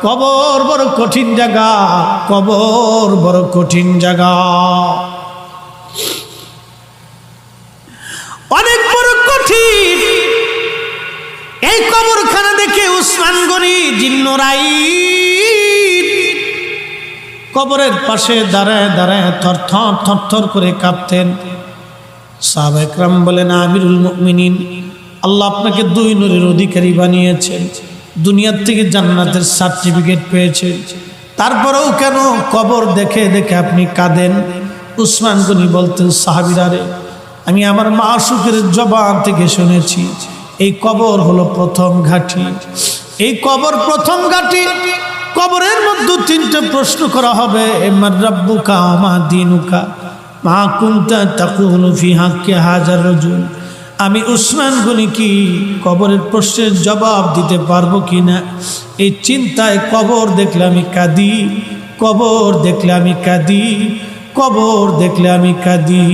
কবর বড় কঠিন জায়গা, কবর বড় কঠিন জায়গা, অনেক বড় কঠিন। এই কবরখানা দেখে উসমান গনি জিন্নুরাইন কবরের পাশে দাঁড়ায় দাঁড়ায় থরথর থরথর করে কাঁপতেন। সাহাবা একরাম বলেন, আমিরুল মুমিনিন, আল্লাহ আপনাকে দুই নূরের অধিকারী বানিয়েছেন, দুনিয়ার থেকে জান্নাতের সার্টিফিকেট পেয়েছেন, তারপরেও কেন কবর দেখে দেখে আপনি কাঁদেন? উসমান গনি বলতেন, সাহাবীরা রে, আমি আমার মাশূকের জবান থেকে শুনেছি এই কবর হলো প্রথম ঘাঁটি, এই কবর প্রথম ঘাঁটি। কবরের মধ্যে তিনটে প্রশ্ন করা হবে, মান রাব্বুকা ওয়া মা দীনুকা মা কুনতা তাকুলু ফি হাক্কি হাযার রাজুল। আমি উসমান গনি কি কবরের প্রশ্নের জবাব দিতে পারবো কিনা, এই চিন্তায় কবর দেখলে আমি কাঁদি, কবর দেখলে আমি কাঁদি, কবর দেখলে আমি কাঁদি।